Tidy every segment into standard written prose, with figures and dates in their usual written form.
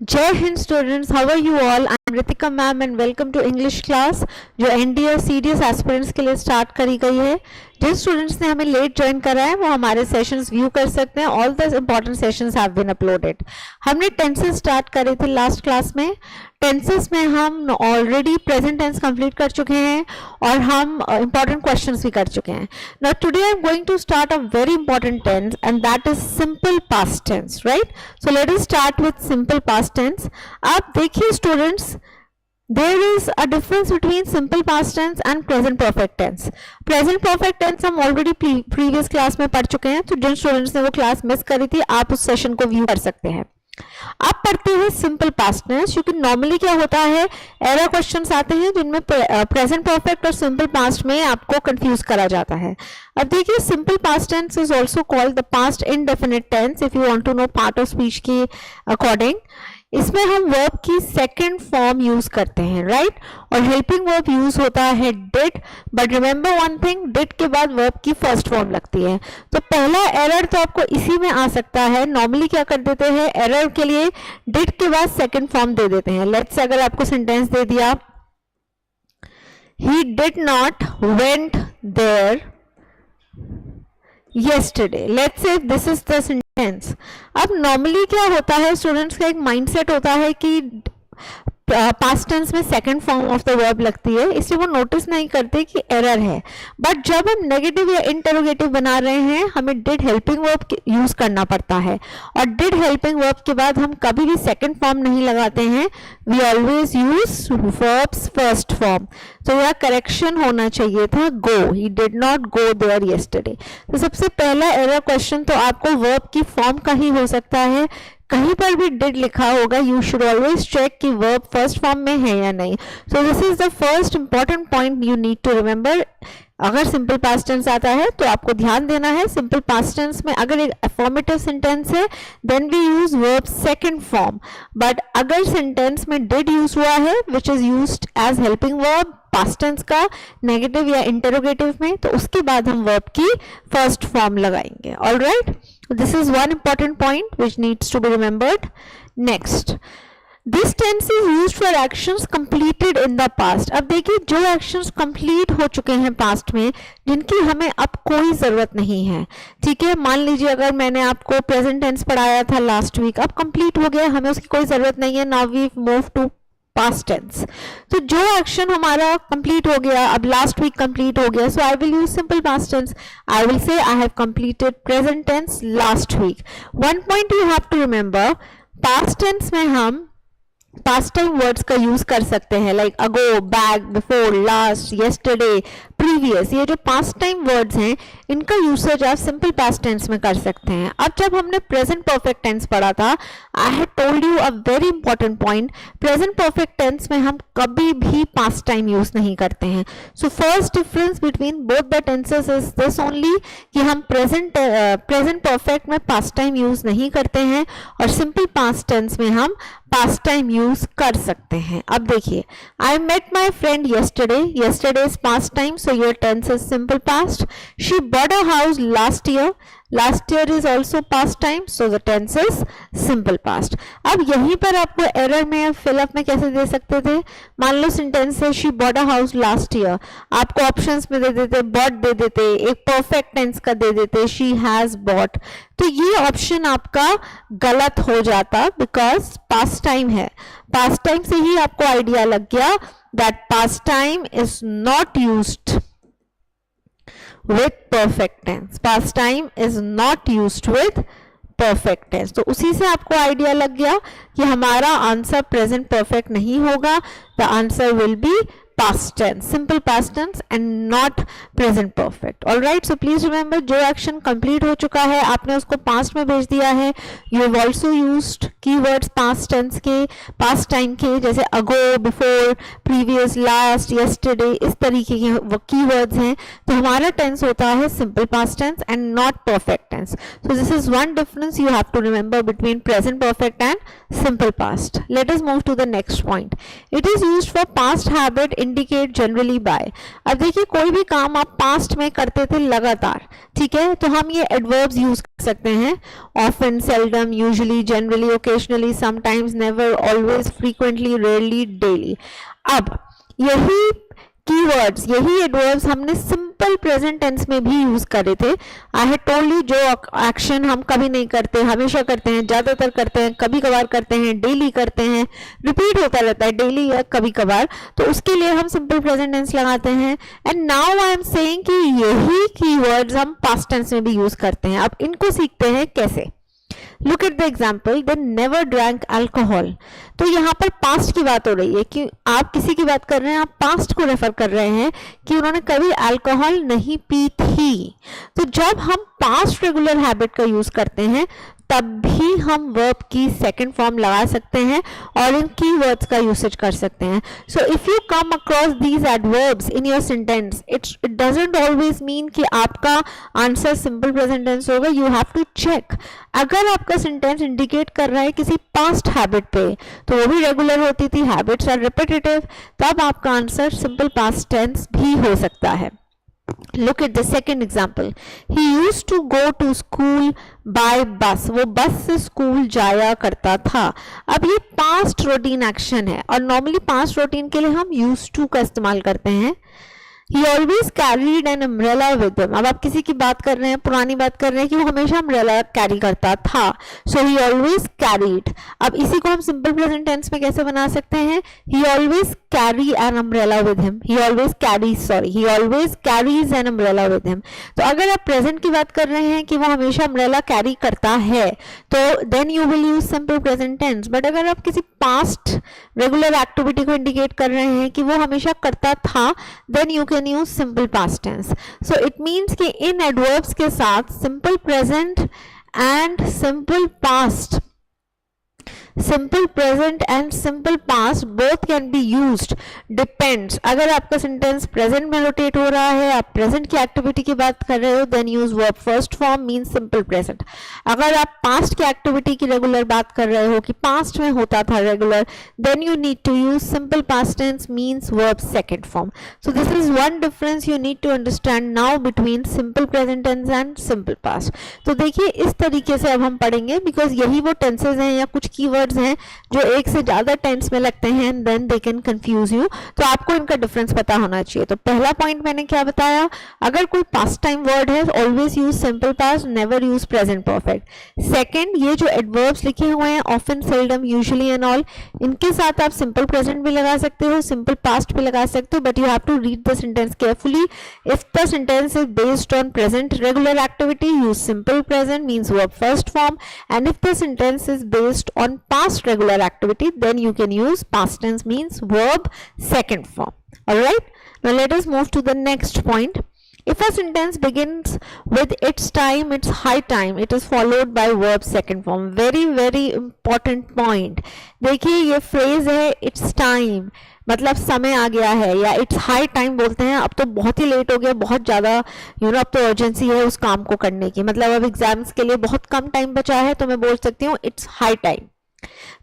जय हिंद students, how are you all? I am Ritika ma'am and welcome to English class जो NDA CDS aspirants के लिए start करी गई है। जिन स्टूडेंट्स ने हमें लेट ज्वाइन करा है वो हमारे सेशंस व्यू कर सकते हैं। All the important sessions have been uploaded. हमने टेंसेस स्टार्ट करे थे लास्ट क्लास में। टेंसेस में हम ऑलरेडी प्रेजेंट टेंस कंप्लीट कर चुके हैं और हम इंपॉर्टेंट क्वेश्चंस भी कर चुके हैं। Now today I am going to start a very important tense and that is simple past tense, right? So let us start with simple past tense. आप देखिए students, there is a difference between simple past tense and present perfect tense. present perfect tense हम already previous class में पढ़ चुके हैं, तो जिन students ने वो क्लास मिस करी थी आप उस सेशन को व्यू कर सकते हैं। आप पढ़ते हैं सिंपल पास्ट टेंस, क्योंकि नॉर्मली क्या होता है, एरर क्वेश्चंस आते हैं जिनमें प्रेजेंट परफेक्ट और सिंपल पास्ट में आपको कंफ्यूज करा जाता है। अब देखिए, simple past tense is also called the past indefinite tense if you want to know part of speech के अकॉर्डिंग। इसमें हम वर्ब की सेकंड फॉर्म यूज करते हैं, राइट? और हेल्पिंग वर्ब यूज होता है did, but remember one thing, did के बाद वर्ब की फर्स्ट फॉर्म लगती है। तो पहला एरर तो आपको इसी में आ सकता है। नॉर्मली क्या कर देते हैं, एरर के लिए डिड के बाद सेकंड फॉर्म दे देते हैं। लेट्स से अगर आपको सेंटेंस दे दिया, he did not went there yesterday, let's say this is the sentence। अब नॉर्मली क्या होता है, स्टूडेंट्स का एक माइंडसेट होता है कि पास्ट टेंस में second form of the verb लगती है, इसलिए वो नोटिस नहीं करते कि एरर है। बट जब हम नेगेटिव या इंटरोगेटिव बना रहे हैं, हमें डिड हेल्पिंग वर्ब यूज करना पड़ता है। और डिड हेल्पिंग वर्ब के बाद हम कभी भी सेकंड फॉर्म नहीं लगाते हैं, we always use verbs first form. तो यह करेक्शन होना चाहिए था, go, he did not go there yesterday. तो सबसे पहला एरर क्वेश्चन तो आपको वर्ब की फॉर्म का ही हो सकता है। कहीं पर भी डिड लिखा होगा, यू शुड ऑलवेज चेक कि वर्ब फर्स्ट फॉर्म में है या नहीं। So this is the first important point you need to remember. अगर सिंपल पास्ट टेंस आता है तो आपको ध्यान देना है, सिंपल पास्ट टेंस में अगर एक अफर्मेटिव सेंटेंस है then we use verb second form. But अगर सेंटेंस में डिड यूज हुआ है which is used as helping verb past tense का नेगेटिव या इंटरोगेटिव में, तो उसके बाद हम वर्ब की फर्स्ट फॉर्म लगाएंगे। Alright, this is one important point which needs to be remembered. Next, this tense is used for actions completed in the past. अब देखिए, जो एक्शंस कंप्लीट हो चुके हैं पास्ट में, जिनकी हमें अब कोई जरूरत नहीं है, ठीक है? मान लीजिए अगर मैंने आपको प्रेजेंट टेंस पढ़ाया था लास्ट वीक, अब कंप्लीट हो गया, हमें उसकी कोई जरूरत नहीं है। Now we move to past tense. तो जो एक्शन हमारा कंप्लीट हो गया, अब लास्ट वीक कंप्लीट हो गया, so I will use simple past tense. I will say I have completed present tense last week. One point you have to remember, past tense में हम पास्ट टाइम वर्ड्स का use कर सकते हैं, like ago, back, before, last, yesterday, previous. ये जो past time words हैं इनका यूसेज आप सिंपल पास्ट टेंस में कर सकते हैं। अब जब हमने प्रेजेंट परफेक्ट टेंस पढ़ा था, I had told you a very important point, present perfect tense में हम कभी भी पास्ट टाइम यूज नहीं करते हैं। So first difference between both the tenses is this only कि हम प्रेजेंट परफेक्ट में पास्ट टाइम यूज नहीं करते हैं और सिंपल पास्ट टेंस में हम पास्ट टाइम यूज कर सकते हैं। अब देखिए, I met my friend yesterday, yesterday is past time, so your tense is simple past. She bought a house last year, last year is also past time, so the tense is simple past. अब यहीं पर आपको error में fill up में कैसे दे सकते थे, मान लो सेंटेंस है she bought a house last year, आपको ऑप्शंस में दे देते, bought दे देते, एक परफेक्ट टेंस का दे देते she has bought, तो ये ऑप्शन आपका गलत हो जाता बिकॉज पास्ट टाइम है। पास्ट टाइम से ही आपको आइडिया लग गया that past time is not used with perfect tense, past time is not used with perfect tense। तो उसी से आपको आइडिया लग गया कि हमारा आंसर प्रेजेंट परफेक्ट नहीं होगा, the answer will be past tense, simple past tense and not present perfect। all right, so please remember, जो एक्शन कंप्लीट हो चुका है आपने उसको पास्ट में भेज दिया है। you have also used keywords past tense के, past time के, जैसे ago, before, previous, last, yesterday, इस तरीके के वो keywords हैं। तो हमारा tense होता है simple past tense and not perfect tense। so this is one difference you have to remember between present perfect and simple past। let us move to the next point। it is used for past habit in indicate generally by. अब देखिए कोई भी काम आप past में करते थे लगातार, ठीक है, तो हम ये एडवर्ब्स यूज कर सकते हैं, often, seldom, usually, generally, occasionally, sometimes, never, always, frequently, rarely, daily. अब यही कीवर्ड्स, यही एडवर्ब्स हमने सिंपल प्रेजेंट टेंस में भी यूज करे थे। आई हैड टोल्ड यू जो एक्शन हम कभी नहीं करते, हमेशा करते हैं, ज्यादातर करते हैं, कभी कभार करते हैं, डेली करते हैं, रिपीट होता रहता है डेली या कभी कभार, तो उसके लिए हम सिंपल प्रेजेंट टेंस लगाते हैं। And now I am saying कि यही कीवर्ड्स हम पास्ट टेंस में भी यूज करते हैं। अब इनको सीखते हैं कैसे। Look at the example, they never drank alcohol. तो यहाँ पर पास्ट की बात हो रही है कि आप किसी की बात कर रहे हैं, आप पास्ट को रेफर कर रहे हैं कि उन्होंने कभी अल्कोहल नहीं पी थी। तो जब हम पास्ट रेगुलर हैबिट का यूज करते हैं तब भी हम वर्ब की सेकंड फॉर्म लगा सकते हैं और इन कीवर्ड्स का यूसेज कर सकते हैं। So if you come across these adverbs in your sentence, it doesn't always mean कि आपका आंसर सिंपल प्रेजेंट टेंस होगा। You have to check. अगर आपका सेंटेंस इंडिकेट कर रहा है किसी पास्ट हैबिट पे, तो वो भी रेगुलर होती थी, हैबिट्स आर रिपीटेटिव, तब आपका आंसर सिंपल पास्ट टेंस भी हो सकता है। Look at the second example. He used to go to school by bus. वो बस से स्कूल जाया करता था। अब ये पास्ट रूटीन एक्शन है और नॉर्मली पास्ट रूटीन के लिए हम used to का इस्तेमाल करते हैं। He always carried an umbrella with him. अब आप किसी की बात कर रहे हैं, पुरानी बात कर रहे हैं कि वो हमेशा umbrella कैरी करता था, so he always carried। अब इसी को हम सिंपल प्रेजेंट टेंस में कैसे बना सकते हैं? He always carry an umbrella with him. He always carries an umbrella with him। तो अगर आप प्रेजेंट की बात कर रहे हैं कि वो हमेशा umbrella कैरी करता है, तो then you will use simple present tense। But अगर आप किसी पास्ट रेगुलर एक्टिविटी को इंडिकेट कर रहे हैं कि वो हमेशा करता था, then you can use simple past tense। so it means कि इन adverbs के साथ simple present and simple past, simple present and simple past both can be used, depends। अगर आपका सेंटेंस प्रेजेंट में रोटेट हो रहा है, आप प्रेजेंट की एक्टिविटी की बात कर रहे हो, then use verb first form means simple present। अगर आप पास्ट की एक्टिविटी की रेगुलर बात कर रहे हो कि पास्ट में होता था regular, then you need to use simple past tense means verb second form। so this is one difference you need to understand now between simple present tense and simple past। तो देखिए इस तरीके से अब हम पढ़ेंगे, बिकॉज यही वो टेंसेज हैं या कुछ कीवर्ड्स हैं जो एक से ज्यादा टेंस में लगते हैं and then they can confuse you. तो आपको इनका डिफरेंस पता होना चाहिए। तो पहला पॉइंट मैंने क्या बताया, अगर कोई पास्ट टाइम वर्ड है always use simple past, never use present perfect. Second, ये जो एडवर्ब्स लिखे हुए हैं often, seldom, usually and all, इनके साथ आप सिंपल प्रेजेंट भी लगा सकते हो, सिंपल पास्ट भी लगा सकते हो, but you have to read the sentence carefully. If the sentence is based on present regular activity, use simple present means verb first form, and if the sentence is based on past regular activity, then you can use past tense means verb second form। all right, now let us move to the next point। if a sentence begins with its time, it's high time, it is followed by verb second form। very very important point। देखिए ये phrase है it's time, मतलब समय आ गया है, या it's high time बोलते हैं, अब तो बहुत ही लेट हो गया, बहुत ज़्यादा अब तो अर्जेंसी है उस काम को करने की, मतलब अब एग्जाम्स के लिए बहुत कम टाइम बचा है, तो मैं बोल सकती हूँ इट्स हाई टाइम।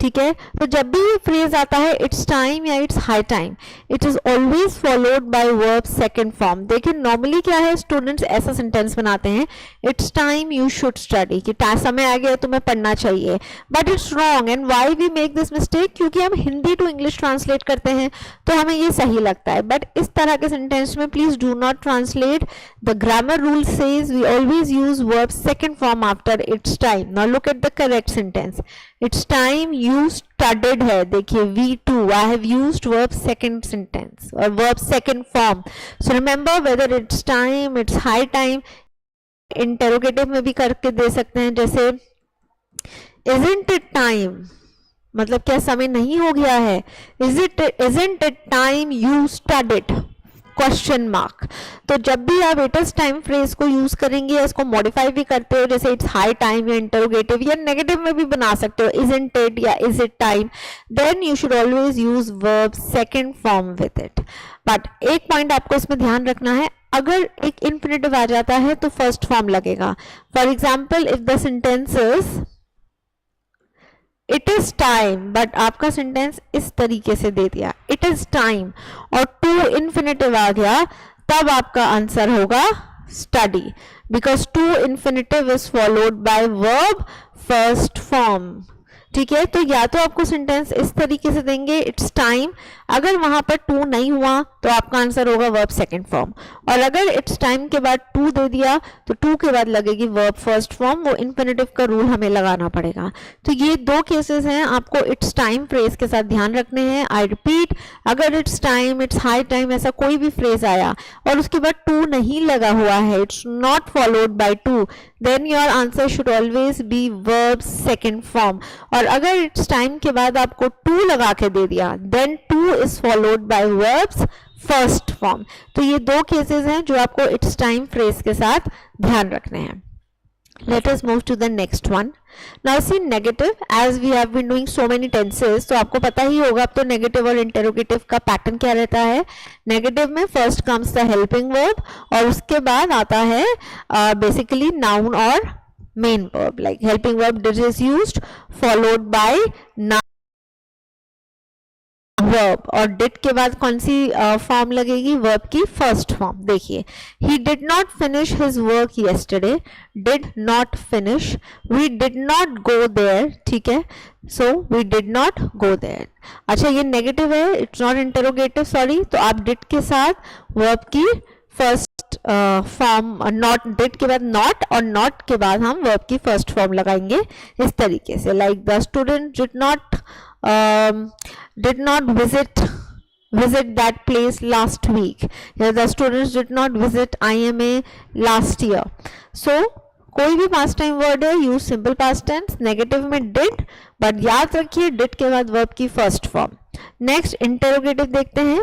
ठीक है, तो जब भी ये फ्रेज आता है इट्स टाइम या it's high time, it is always followed by verb second form. देखिए नॉर्मली क्या है, स्टूडेंट्स ऐसा सेंटेंस बनाते हैं it's time you should study, कि समय आ गया तुम्हें पढ़ना चाहिए, but it's wrong. And why we make this mistake, क्योंकि हम हिंदी टू इंग्लिश ट्रांसलेट करते हैं तो हमें ये सही लगता है, बट इस तरह के सेंटेंस में please do not translate. The grammar rule says we always use verb second form after it's time. Now look at the correct sentence, it's time you studied है, देखिए V2, I have used verb second sentence or verb second form। so remember whether it's time, it's high time, interrogative में भी करके दे सकते हैं, जैसे isn't it time, मतलब क्या समय नहीं हो गया है, isn't it time you studied, question mark. तो जब भी आप इट इज टाइम फ्रेज को यूज करेंगे, इसको मॉडिफाई भी करते हो, जैसे इट्स हाई टाइम या इंटरोगेटिव या नेगेटिव में भी बना सकते हो, इजंट इट या is it time, then you should always use verb second form with it. But एक पॉइंट आपको इसमें ध्यान रखना है, अगर एक इन्फिनेटिव आ जाता है तो फर्स्ट फॉर्म लगेगा। For example if the sentence is it is time, but आपका सेंटेंस इस तरीके से दे दिया इट इज टाइम और टू इन्फिनेटिव आ गया, तब आपका आंसर होगा study, because to infinitive is followed by verb first form. ठीक है, तो या तो आपको सेंटेंस इस तरीके से देंगे, इट्स टाइम, अगर वहां पर टू नहीं हुआ तो आपका आंसर होगा वर्ब सेकंड फॉर्म, और अगर इट्स टाइम के बाद टू दे दिया तो टू के बाद लगेगी वर्ब फर्स्ट फॉर्म, वो इन्फिनेटिव का रूल हमें लगाना पड़ेगा। तो ये दो केसेस हैं, आपको इट्स टाइम फ्रेज के साथ ध्यान रखने हैं। आई रिपीट, अगर it's time, it's high time, ऐसा कोई भी फ्रेज आया और उसके बाद टू नहीं लगा हुआ है, it's not followed by to, then your answer should always be verb second form. और अगर इट्स टाइम के बाद आपको टू लगा के दे दिया, then to is followed by verbs first form. तो ये दो केसेस हैं जो आपको इट्स टाइम फ्रेज के साथ ध्यान रखने हैं। Let us move to the next one. Now see negative, as we have been doing so many tenses, तो आपको पता ही होगा अब तो negative और interrogative का pattern क्या रहता है। negative में first comes the helping verb और उसके बाद आता है basically noun और main verb, like helping verb did is used followed by noun verb, और डिड के बाद कौन सी फॉर्म लगेगी, वर्ब की फर्स्ट फॉर्म। देखिए, he did not finish his work yesterday, did not finish, we did not go there, ठीक है, so we did not go there. अच्छा, ये नेगेटिव है, इट्स नॉट इंटरोगेटिव, सॉरी, तो आप डिड के साथ वर्ब की फर्स्ट फॉर्म, नॉट, डिड के बाद नॉट और नॉट के बाद हम वर्ब की फर्स्ट फॉर्म लगाएंगे इस तरीके से, like the student did not visit that place last week, the students did not visit IMA last year। so कोई भी पास्ट टाइम वर्ड है, use simple past tense, negative में डिड, बट याद रखिए डिड के बाद वर्ब की first form. Next interrogative देखते हैं।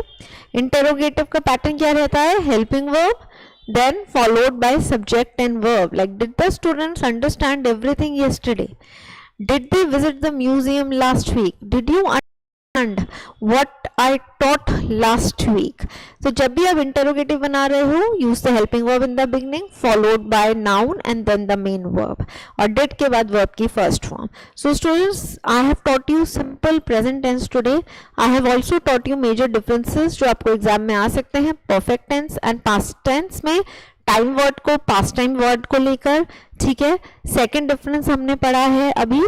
इंटरोगेटिव का पैटर्न क्या रहता है, helping verb then followed by subject and verb, like did the students understand everything yesterday, did they visit the museum last week, did you understand what I taught last week। तो जब भी आप interrogative बना रहे हो, use the helping verb in the beginning followed by noun and then the main verb, और did के बाद verb की first form। So students, I have taught you simple present tense today। I have also taught you major differences जो आपको exam में आ सकते हैं perfect tense and past tense में, टाइम वर्ड को पास्ट टाइम वर्ड को लेकर, ठीक है। सेकंड डिफरेंस हमने पढ़ा है अभी,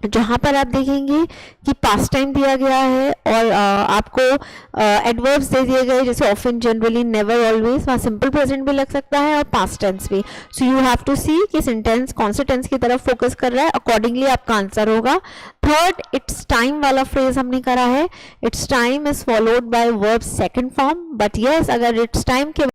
जहां पर आप देखेंगे कि पास्ट टाइम दिया गया है और आपको एडवर्ब्स दे दिए गए, जैसे ऑफन, जनरली, नेवर, ऑलवेज, वहाँ सिंपल प्रेजेंट भी लग सकता है और पास्ट टेंस भी। सो यू हैव टू सी कि सेंटेंस कौन से टेंस की तरफ फोकस कर रहा है, अकॉर्डिंगली आपका आंसर होगा। थर्ड, इट्स टाइम वाला फ्रेज हमने करा है, it's time is followed by verb second form, but yes अगर इट्स टाइम के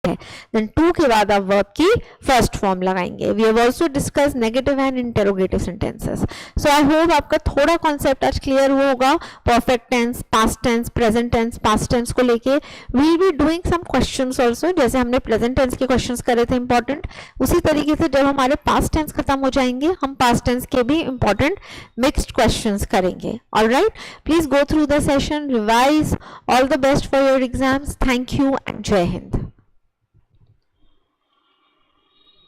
देन टू के बाद आप वर्ब की फर्स्ट फॉर्म लगाएंगे। We have also discuss negative and interrogative sentences. So I hope आपका थोड़ा कॉन्सेप्ट आज क्लियर हुआ होगा perfect tense, past tense, present tense, past tense को लेके। We will be doing some questions also, जैसे हमने प्रेजेंट टेंस के क्वेश्चंस करे थे इंपॉर्टेंट, उसी तरीके से जब हमारे पास्ट टेंस खत्म हो जाएंगे हम पास्ट टेंस के भी इंपॉर्टेंट मिक्स्ड क्वेश्चंस करेंगे। Alright, please go through the session, revise, all the best for your exams. Thank you and जय हिंद।